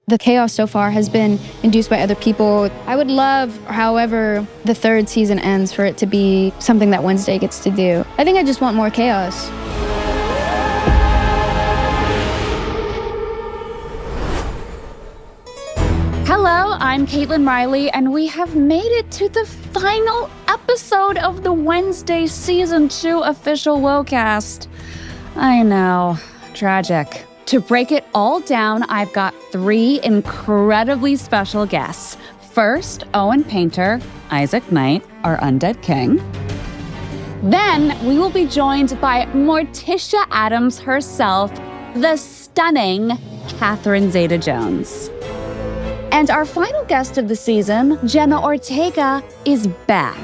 The chaos so far has been induced by other people. I would love, however the third season ends, for it to be something that Wednesday gets to do. I think I just want more chaos. Hello, I'm Caitlin Riley, and we have made it to the final episode of the Wednesday Season 2 official WOCast. I know, tragic. To break it all down, I've got 3 incredibly special guests. First, Owen Painter, Isaac Knight, our undead king. Then we will be joined by Morticia Addams herself, the stunning Catherine Zeta-Jones. And our final guest of the season, Jenna Ortega, is back.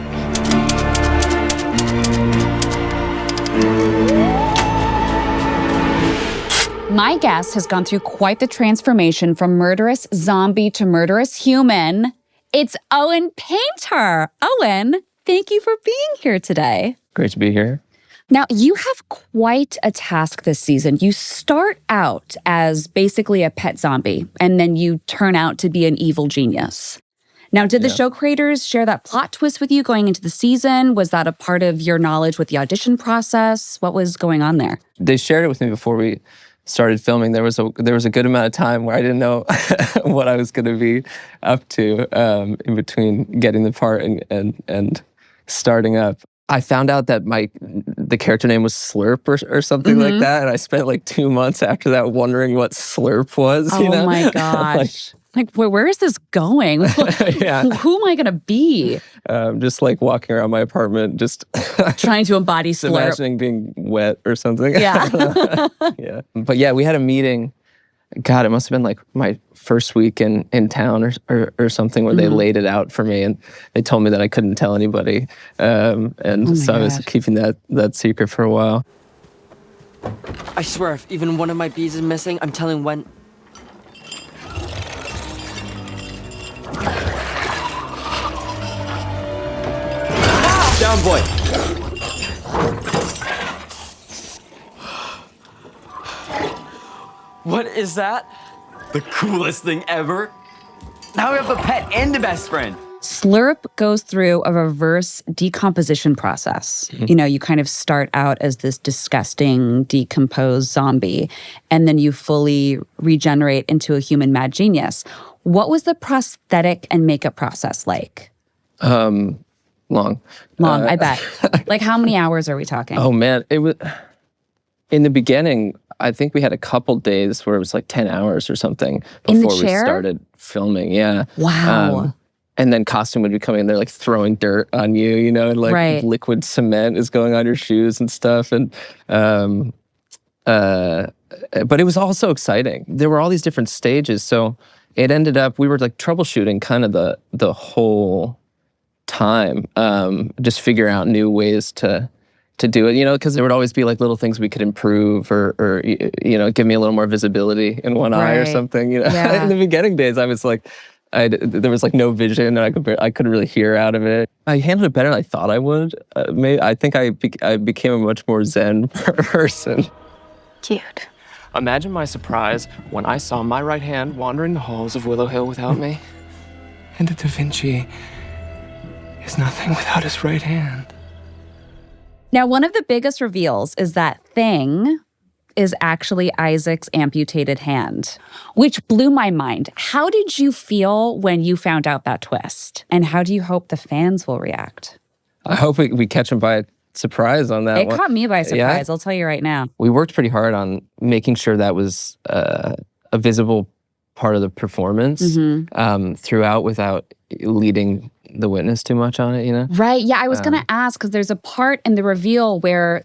My guest has gone through quite the transformation from murderous zombie to murderous human. It's Owen Painter. Owen, thank you for being here today. Great to be here. Now, you have quite a task this season. You start out as basically a pet zombie, and then you turn out to be an evil genius. Now, did the show creators share that plot twist with you going into the season? Was that a part of your knowledge with the audition process? What was going on there? They shared it with me before we started filming. There was a good amount of time where I didn't know what I was going to be up to in between getting the part and starting up. I found out that the character name was Slurp or something like that, and I spent like 2 months after that wondering what Slurp was. Oh, you know? my gosh. Like, where is this going? Yeah. Who am I going to be? Just like walking around my apartment, just trying to embody Slurp. Imagining being wet or something. Yeah. Yeah. But yeah, we had a meeting. God, it must have been like my first week in town or something where they laid it out for me and they told me that I couldn't tell anybody. So I was keeping that secret for a while. I swear, if even one of my bees is missing, I'm telling when... Down, boy. What is that? The coolest thing ever. Now we have a pet and a best friend. Slurp goes through a reverse decomposition process. You know, you kind of start out as this disgusting, decomposed zombie, and then you fully regenerate into a human mad genius. What was the prosthetic and makeup process like? Long, I bet. Like, how many hours are we talking? Oh man, it was in the beginning. I think we had a couple days where it was like 10 hours or something before we started filming. Yeah. Wow. And then costume would be coming in, they're like throwing dirt on you, you know, and like liquid cement is going on your shoes and stuff. And but it was all so exciting. There were all these different stages. So it ended up, we were like troubleshooting kind of the whole time, just figure out new ways to do it, you know, because there would always be like little things we could improve or you know, give me a little more visibility in one eye or something, you know. In the beginning days, I was like, there was like no vision and I couldn't really hear out of it. I handled it better than I thought I would. I think I became a much more zen person. Cute. Imagine my surprise when I saw my right hand wandering the halls of Willow Hill without me. And a Da Vinci is nothing without his right hand. Now, one of the biggest reveals is that Thing is actually Isaac's amputated hand, which blew my mind. How did you feel when you found out that twist? And how do you hope the fans will react? I hope we catch them by surprise on that one. It caught me by surprise, I'll tell you right now. We worked pretty hard on making sure that was a visible part of the performance throughout without leading the witness too much on it, you know? Right, yeah, I was gonna ask, because there's a part in the reveal where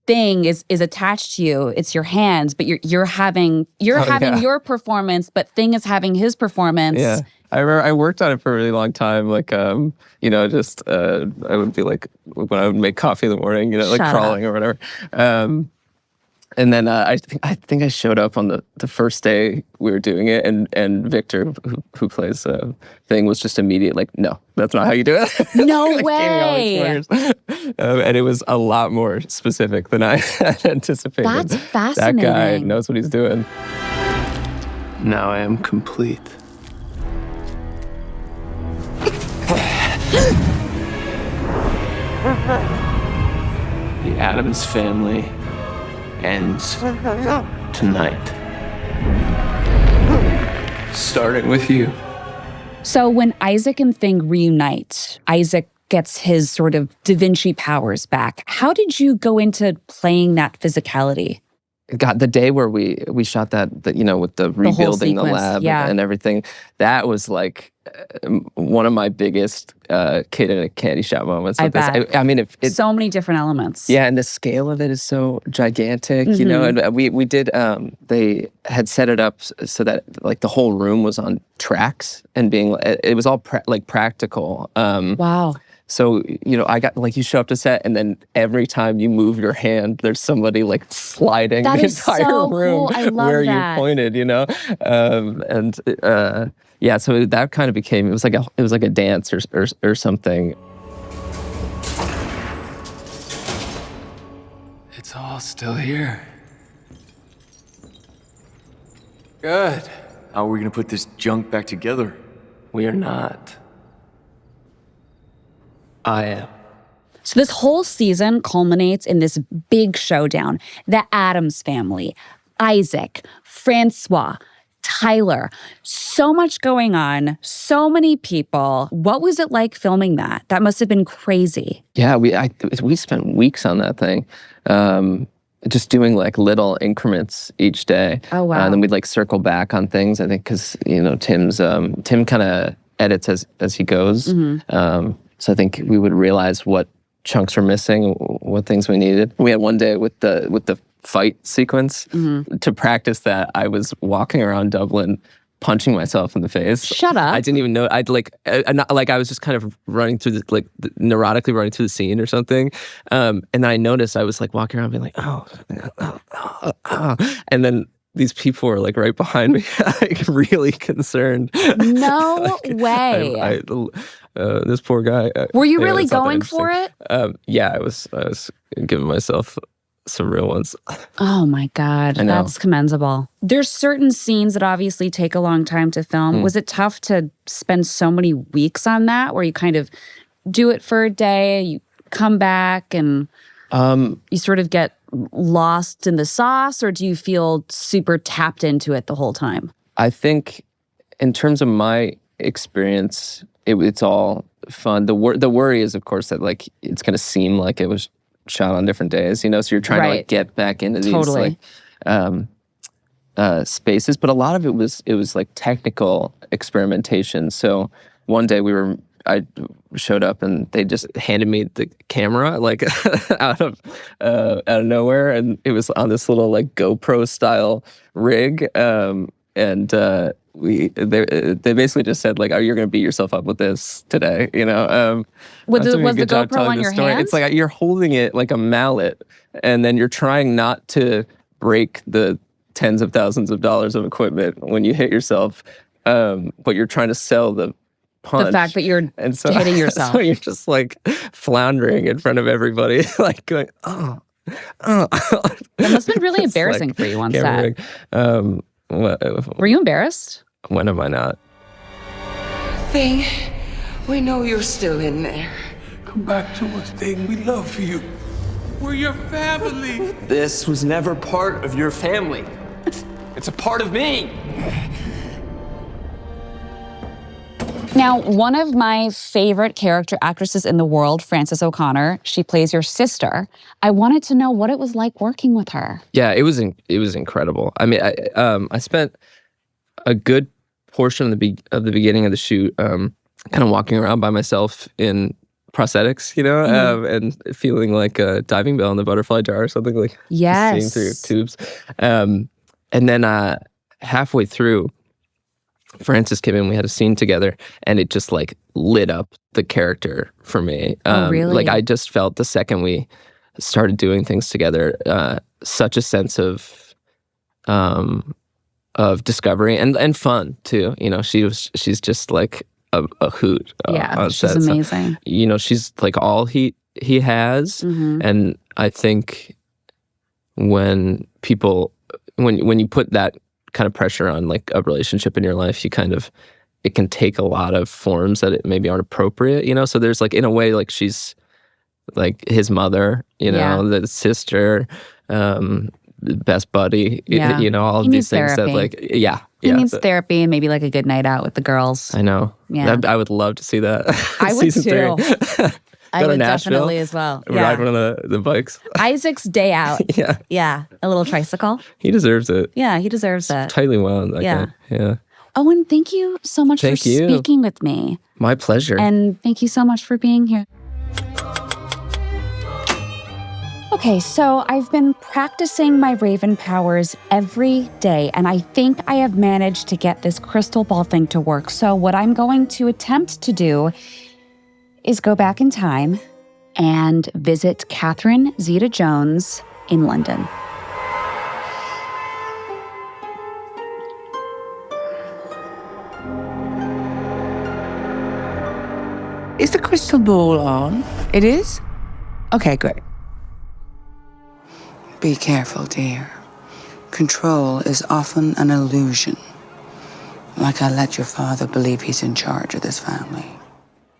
Thing is attached to you. It's your hands, but you're having your performance, but Thing is having his performance. Yeah. I remember I worked on it for a really long time. Like, you know, just I would be like, when I would make coffee in the morning, you know, like crawling or whatever. And then I think I showed up on the first day we were doing it, and Victor, who plays Thing, was just immediate like, no, that's not how you do it. No like, way. And it was a lot more specific than I had anticipated. That's fascinating. That guy knows what he's doing. Now I am complete. The Addams family ends tonight. Starting with you. So when Isaac and Thing reunite, Isaac gets his sort of Da Vinci powers back. How did you go into playing that physicality? God, the day where we shot that with the rebuilding the sequence, lab yeah. and everything, that was like one of my biggest kid in a candy shop moments. I with this. bet. I mean, if it, So many different elements. yeah, and the scale of it is so gigantic, And we did. They had set it up so that like the whole room was on tracks and it was all practical. Wow. So, I got you show up to set and then every time you move your hand, there's somebody like sliding That the is entire so room cool. I love where that. you pointed, so that kind of became, it was like a dance or something. It's all still here. Good. How are we gonna put this junk back together? We are not. I am. So this whole season culminates in this big showdown. The Addams family, Isaac, Francois, Tyler. So much going on, so many people. What was it like filming that? That must have been crazy. Yeah, we spent weeks on that thing. Just doing like little increments each day. Oh, wow. And then we'd like circle back on things, I think, because, Tim kind of edits as he goes. Mm-hmm. So I think we would realize what chunks were missing, what things we needed. We had one day with the fight sequence. Mm-hmm. To practice that, I was walking around Dublin punching myself in the face. Shut up. I didn't even know. I was just kind of running through neurotically running through the scene or something. And then I noticed I was like walking around being like, oh. And then these people were like right behind me, like really concerned. No way. This poor guy. Were you anyway, really it's not that going for it? Yeah, I was giving myself some real ones. Oh my God, I know. that's commendable. There's certain scenes that obviously take a long time to film. Was it tough to spend so many weeks on that where you kind of do it for a day, you come back and you sort of get lost in the sauce, or do you feel super tapped into it the whole time? I think in terms of my experience, it's all fun. The worry is, of course, that like it's going to seem like it was shot on different days, so you're trying to like get back into these spaces. But a lot of it was like technical experimentation. So one day I showed up and they just handed me the camera like out of nowhere, and it was on this little like GoPro style rig. They basically just said like, "Oh, you're going to beat yourself up with this today," Was That's doing a the good job GoPro telling on the your story. hands? It's like you're holding it like a mallet, and then you're trying not to break the tens of thousands of dollars of equipment when you hit yourself, but you're trying to sell the punch. The fact that you're and so, hitting yourself. So you're just like floundering in front of everybody, like going, oh. That must have been really It's embarrassing like for you on camera set. rig. Were you embarrassed? When am I not? Thing, we know you're still in there. Come back to us, Thing. We love you. We're your family. This was never part of your family. It's a part of me. Now, one of my favorite character actresses in the world, Frances O'Connor, she plays your sister. I wanted to know what it was like working with her. Yeah, it was incredible. I mean, I spent a good portion of the beginning of the shoot kind of walking around by myself in prosthetics, and feeling like a diving bell in the butterfly jar or something, like Yes. seeing through tubes. And then halfway through, Frances came in, we had a scene together, and it just like lit up the character for me. Oh, really? Like I just felt the second we started doing things together, such a sense of discovery and fun too. She's just like a hoot. Yeah, on she's set. So, amazing. she's like all he has, Mhm. and I think when you put that kind of pressure on like a relationship in your life, it can take a lot of forms that it maybe aren't appropriate, So there's like, in a way, like she's like his mother, the sister, best buddy, all He of needs these things therapy. that like, yeah. He needs therapy and maybe like a good night out with the girls. I know. Yeah. I would love to see that. I would Season too. 3. I Go to would Nashville, definitely as well. ride one of the bikes. Isaac's day out. Yeah. Yeah. A little tricycle. He deserves it. Yeah, he deserves it. Tightly wound, that Yeah. guy. Yeah. Owen, thank you so much Thank for you. speaking with me. My pleasure. And thank you so much for being here. Okay, so I've been practicing my Raven powers every day, and I think I have managed to get this crystal ball thing to work. So what I'm going to attempt to do is go back in time and visit Catherine Zeta-Jones in London. Is the crystal ball on? It is? Okay, great. Be careful, dear. Control is often an illusion. Like I let your father believe he's in charge of this family.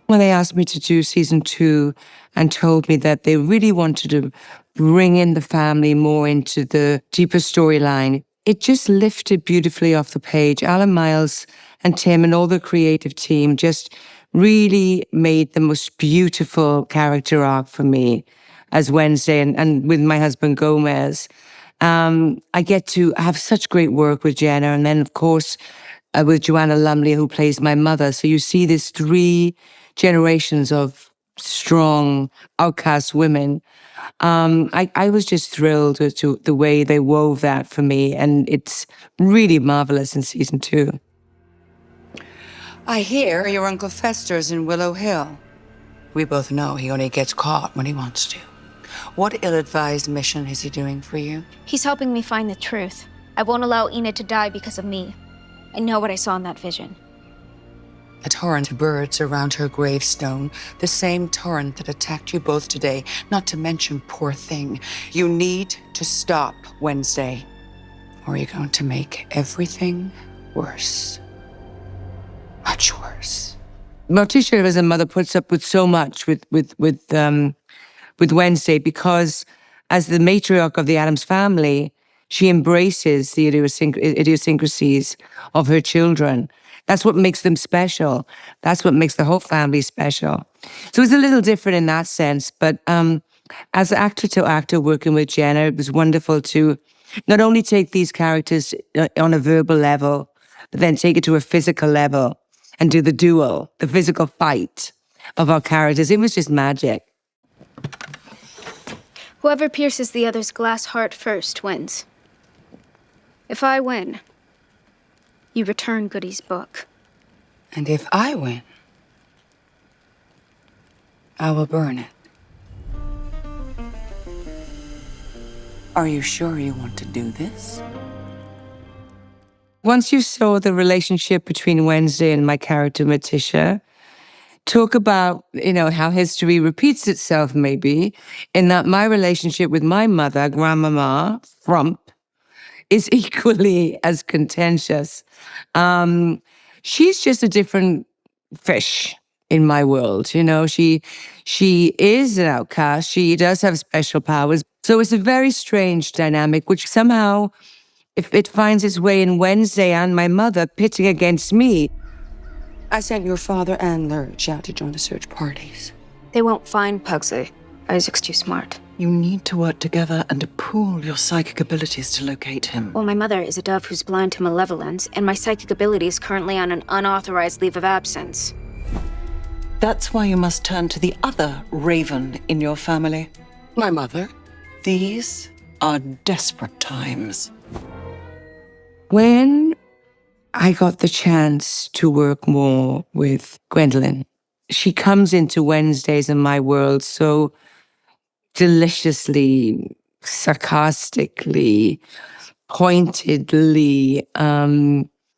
When they asked me to do season 2 and told me that they really wanted to bring in the family more into the deeper storyline, it just lifted beautifully off the page. Alan Miles and Tim and all the creative team just really made the most beautiful character arc for me as Wednesday and with my husband Gomez. I get to have such great work with Jenna, and then of course with Joanna Lumley, who plays my mother. So you see these 3 generations of strong outcast women. I was just thrilled to the way they wove that for me, and it's really marvelous in season 2. I hear your Uncle Fester's in Willow Hill. We both know he only gets caught when he wants to. What ill-advised mission is he doing for you? He's helping me find the truth. I won't allow Enid to die because of me. I know what I saw in that vision. A torrent of birds around her gravestone, the same torrent that attacked you both today, not to mention Poor Thing. You need to stop, Wednesday, or you're going to make everything worse. Much worse. Morticia, as a mother, puts up with so much with Wednesday because, as the matriarch of the Addams family, she embraces the idiosyncrasies of her children. That's what makes them special. That's what makes the whole family special. So it's a little different in that sense. But as actor to actor working with Jenna, it was wonderful to not only take these characters on a verbal level, but then take it to a physical level and do the duel, the physical fight of our characters. It was just magic. Whoever pierces the other's glass heart first wins. If I win, you return Goody's book. And if I win, I will burn it. Are you sure you want to do this? Once you saw the relationship between Wednesday and my character, Morticia, talk about, how history repeats itself maybe, in that my relationship with my mother, Grandmama Frump, is equally as contentious. She's just a different fish in my world. She is an outcast. She does have special powers. So it's a very strange dynamic, which somehow, if it finds its way in Wednesday and my mother pitting against me. I sent your father and Lurch out to join the search parties. They won't find Pugsley. Isaac's too smart. You need to work together and to pool your psychic abilities to locate him. Well, my mother is a dove who's blind to malevolence, and my psychic ability is currently on an unauthorized leave of absence. That's why you must turn to the other Raven in your family. My mother? These are desperate times. When I got the chance to work more with Gwendolyn, she comes into Wednesdays in my world so deliciously, sarcastically, pointedly.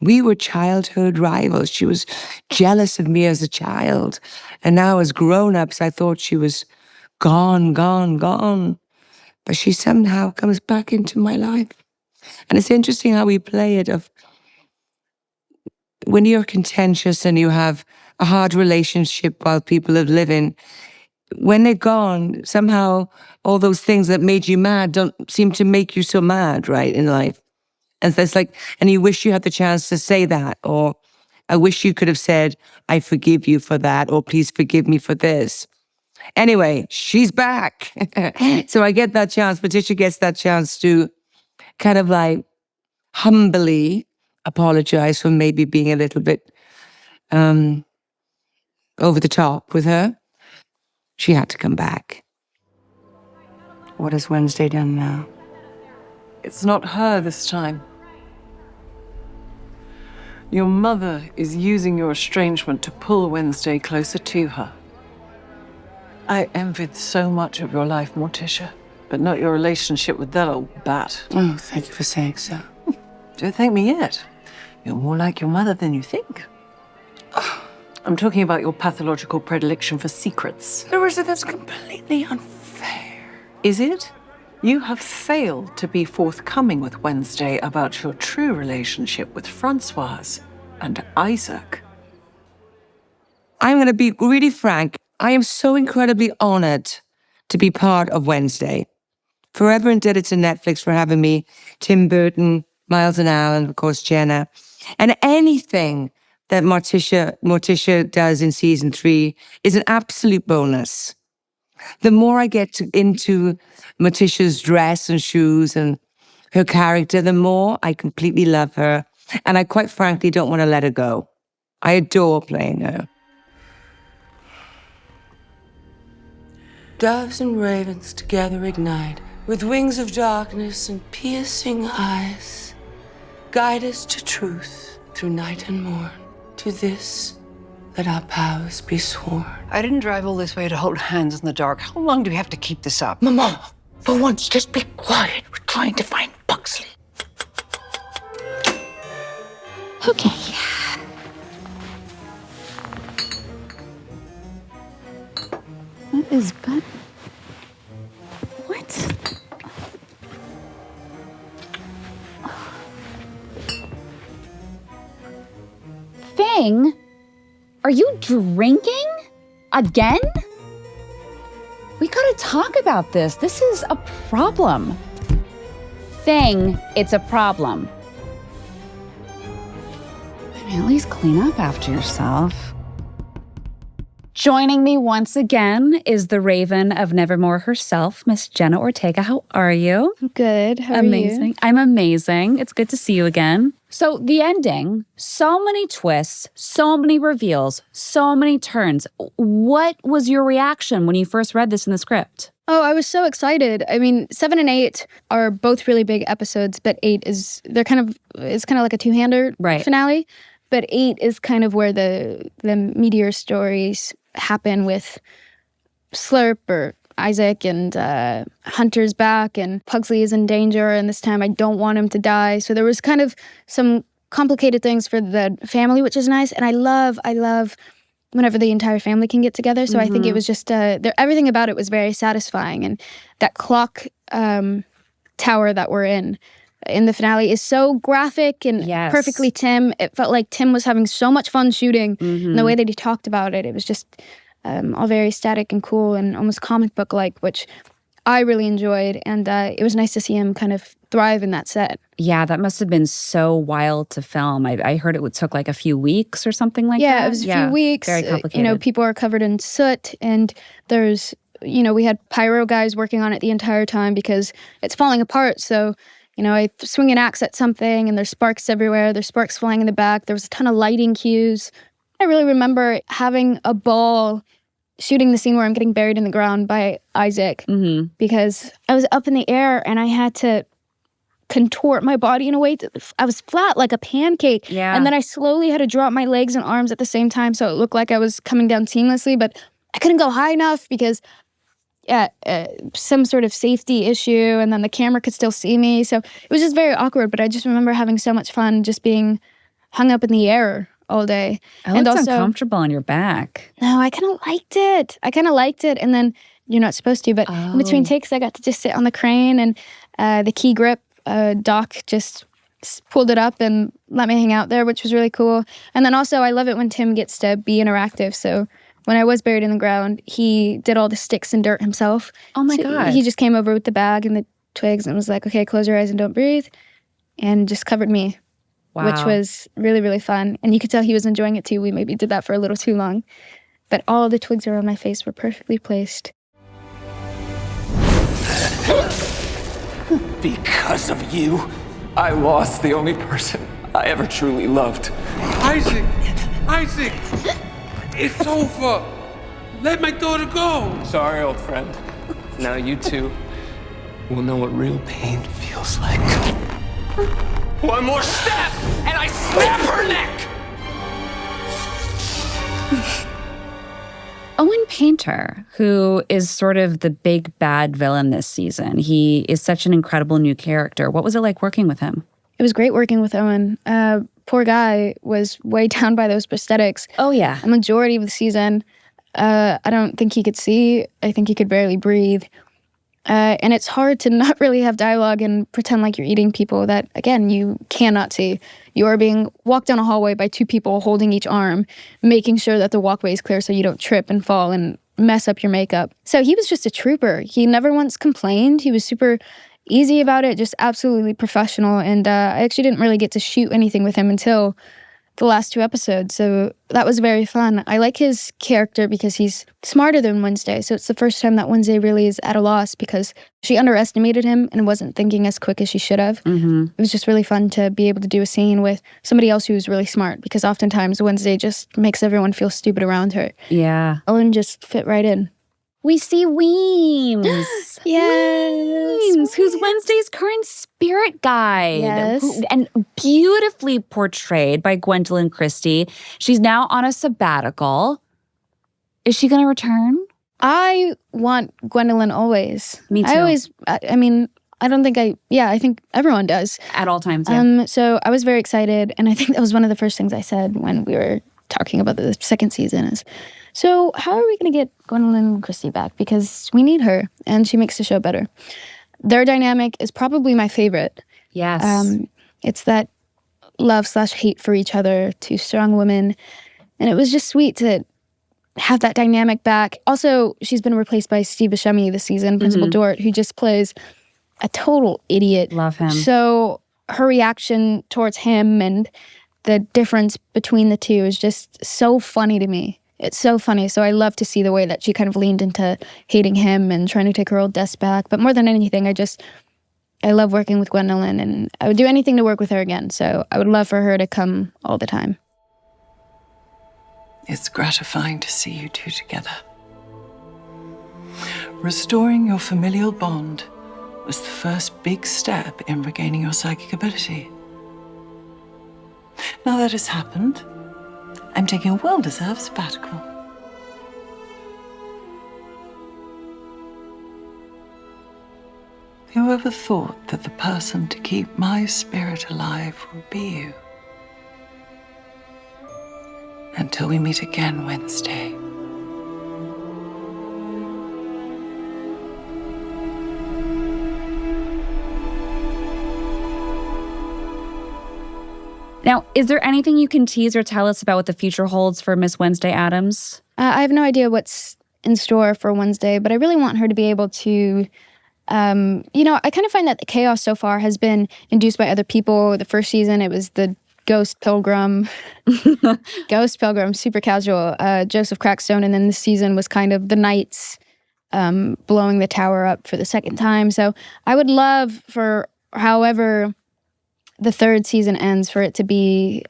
We were childhood rivals. She was jealous of me as a child. And now as grown-ups, I thought she was gone. But she somehow comes back into my life. And it's interesting how we play it of when you're contentious and you have a hard relationship while people are living, when they're gone, somehow all those things that made you mad don't seem to make you so mad, right, in life. And so it's like, and you wish you had the chance to say that, or I wish you could have said, I forgive you for that, or please forgive me for this. Anyway, she's back. So I get that chance. Patricia gets that chance to kind of like humbly apologize for maybe being a little bit over the top with her. She had to come back. What has Wednesday done now? It's not her this time. Your mother is using your estrangement to pull Wednesday closer to her. I envied so much of your life, Morticia, but not your relationship with that old bat. Oh, thank you for saying so. Don't thank me yet. You're more like your mother than you think. I'm talking about your pathological predilection for secrets. Larissa, that's completely unfair. Is it? You have failed to be forthcoming with Wednesday about your true relationship with Francoise and Isaac. I'm going to be really frank. I am so incredibly honored to be part of Wednesday. Forever indebted to Netflix for having me, Tim Burton, Miles and Alan, of course, Jenna. And anything that Morticia does in season 3 is an absolute bonus. The more I get into Morticia's dress and shoes and her character, the more I completely love her. And I quite frankly don't want to let her go. I adore playing her. Doves and ravens together ignite, with wings of darkness and piercing eyes. Guide us to truth through night and morn. To this, let our powers be sworn. I didn't drive all this way to hold hands in the dark. How long do we have to keep this up? Mama, for once, just be quiet. We're trying to find Buxley. Okay. What is button? What? Thing? Are you drinking? Again? We gotta talk about this. This is a problem. Thing, it's a problem. I mean, at least clean up after yourself. Joining me once again is the Raven of Nevermore herself, Miss Jenna Ortega. How are you? I'm good. How are Amazing. you? I'm amazing. It's good to see you again. So the ending, so many twists, so many reveals, so many turns. What was your reaction when you first read this in the script? Oh, I was so excited. I mean, 7 and 8 are both really big episodes, but 8 is it's kind of like a two-hander finale. But 8 is kind of where the meteor stories happen with Slurp or Isaac, and Hunter's back, and Pugsley is in danger, and this time I don't want him to die. So there was kind of some complicated things for the family, which is nice. And I love whenever the entire family can get together. So I think it was just everything about it was very satisfying. And that clock tower that we're in the finale is so graphic and perfectly Tim. It felt like Tim was having so much fun shooting. And the way that he talked about it, it was just all very static and cool and almost comic book-like, which I really enjoyed. And it was nice to see him kind of thrive in that set. Yeah, that must have been so wild to film. I heard it took like a few weeks or something like that. Yeah, it was a few weeks. Very complicated. People are covered in soot, and there's, we had pyro guys working on it the entire time because it's falling apart. So, I swing an axe at something and there's sparks everywhere. There's sparks flying in the back. There was a ton of lighting cues. I really remember having a ball shooting the scene where I'm getting buried in the ground by Isaac because I was up in the air and I had to contort my body in a way that I was flat like a pancake. Yeah. And then I slowly had to drop my legs and arms at the same time so it looked like I was coming down seamlessly, but I couldn't go high enough because some sort of safety issue, and then the camera could still see me. So it was just very awkward, but I just remember having so much fun just being hung up in the air all day. It looked uncomfortable on your back. No, I kind of liked it. And then you're not supposed to, but in between takes, I got to just sit on the crane, and the key grip Doc just pulled it up and let me hang out there, which was really cool. And then also I love it when Tim gets to be interactive. So when I was buried in the ground, he did all the sticks and dirt himself. Oh my God. He just came over with the bag and the twigs and was like, okay, close your eyes and don't breathe. And just covered me, which was really, really fun. And you could tell he was enjoying it too. We maybe did that for a little too long. But all the twigs around my face were perfectly placed. Because of you, I lost the only person I ever truly loved. Isaac! Isaac! It's over! Let my daughter go! Sorry, old friend. Now you two will know what real pain feels like. One more step, and I snap her neck! Owen Painter, who is sort of the big bad villain this season. He is such an incredible new character. What was it like working with him? It was great working with Owen. Poor guy was way down by those prosthetics. Oh, yeah. A majority of the season. I don't think he could see. I think he could barely breathe. And it's hard to not really have dialogue and pretend like you're eating people that, again, you cannot see. You are being walked down a hallway by two people holding each arm, making sure that the walkway is clear so you don't trip and fall and mess up your makeup. So he was just a trooper. He never once complained. He was super easy about it, just absolutely professional. And I actually didn't really get to shoot anything with him until the last 2 episodes. So that was very fun. I like his character because he's smarter than Wednesday. So it's the first time that Wednesday really is at a loss because she underestimated him and wasn't thinking as quick as she should have. Mm-hmm. It was just really fun to be able to do a scene with somebody else who's really smart because oftentimes Wednesday just makes everyone feel stupid around her. Yeah. Owen just fit right in. We see Weems. Yes. Weems, who's Wednesday's current spirit guide. Yes. And beautifully portrayed by Gwendoline Christie. She's now on a sabbatical. Is she going to return? I want Gwendoline always. Me too. I think everyone does. At all times, yeah. So I was very excited. And I think that was one of the first things I said when we were talking about the second season is, so how are we going to get Gwendoline Christie back? Because we need her, and she makes the show better. Their dynamic is probably my favorite. Yes. It's that love/hate for each other, 2 strong women. And it was just sweet to have that dynamic back. Also, she's been replaced by Steve Buscemi this season, Principal Dort, who just plays a total idiot. Love him. So her reaction towards him and the difference between the two is just so funny to me. It's so funny. So I love to see the way that she kind of leaned into hating him and trying to take her old desk back. But more than anything, I love working with Gwendoline, and I would do anything to work with her again. So I would love for her to come all the time. It's gratifying to see you two together. Restoring your familial bond was the first big step in regaining your psychic ability. Now that has happened, I'm taking a well-deserved sabbatical. Whoever thought that the person to keep my spirit alive would be you? Until we meet again Wednesday. Now, is there anything you can tease or tell us about what the future holds for Miss Wednesday Addams? I have no idea what's in store for Wednesday, but I really want her to be able to, I kind of find that the chaos so far has been induced by other people. The first season, it was the Ghost Pilgrim, super casual, Joseph Crackstone, and then this season was kind of the Knights blowing the tower up for the second time. So I would love for however the third season ends for it to be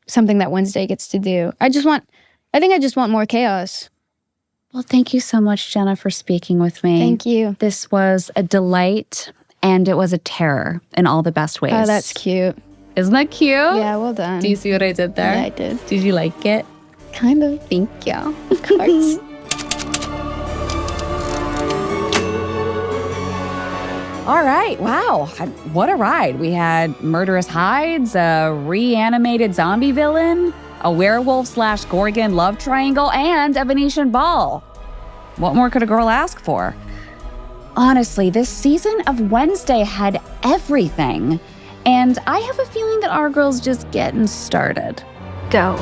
something that Wednesday gets to do. I just want more chaos. Well, thank you so much, Jenna, for speaking with me. Thank you. This was a delight, and it was a terror in all the best ways. Oh, that's cute. Isn't that cute? Yeah, well done. Do you see what I did there? Yeah, I did. Did you like it? Kind of. Thank you. Of course. All right. Wow. What a ride. We had murderous hides, a reanimated zombie villain, a werewolf/Gorgon love triangle, and a Venetian ball. What more could a girl ask for? Honestly, this season of Wednesday had everything. And I have a feeling that our girl's just getting started. Go.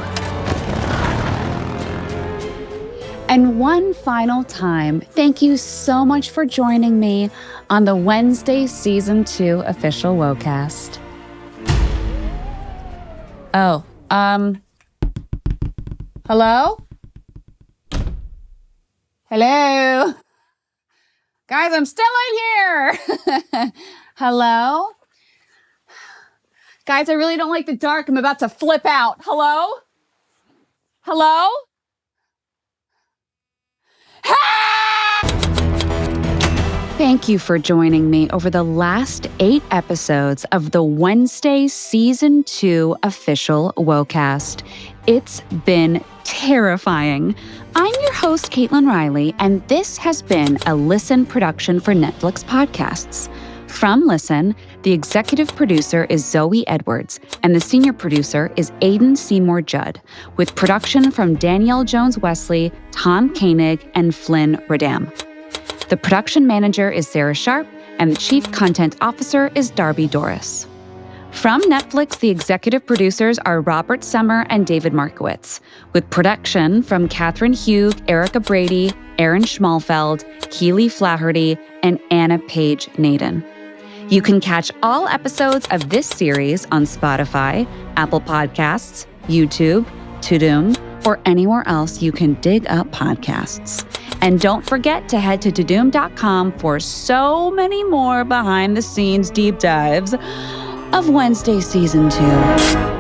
And one final time, thank you so much for joining me on the Wednesday Season 2 official WOCast. Hello? Hello? Guys, I'm still in here. Hello? Guys, I really don't like the dark. I'm about to flip out. Hello? Hello? Thank you for joining me over the last 8 episodes of the Wednesday Season 2 official WOCast. It's been terrifying. I'm your host, Caitlin Riley, and this has been a Listen production for Netflix Podcasts. From Listen, the executive producer is Zoe Edwards, and the senior producer is Aidan Seymour Judd, with production from Danielle Jones-Wesley, Tom Koenig, and Flynn Radam. The production manager is Sarah Sharp, and the chief content officer is Darby Doris. From Netflix, the executive producers are Robert Summer and David Markowitz, with production from Catherine Hugh, Erica Brady, Aaron Schmalfeld, Keely Flaherty, and Anna Page Naden. You can catch all episodes of this series on Spotify, Apple Podcasts, YouTube, Tudum, or anywhere else you can dig up podcasts. And don't forget to head to tudum.com for so many more behind-the-scenes deep dives of Wednesday Season 2.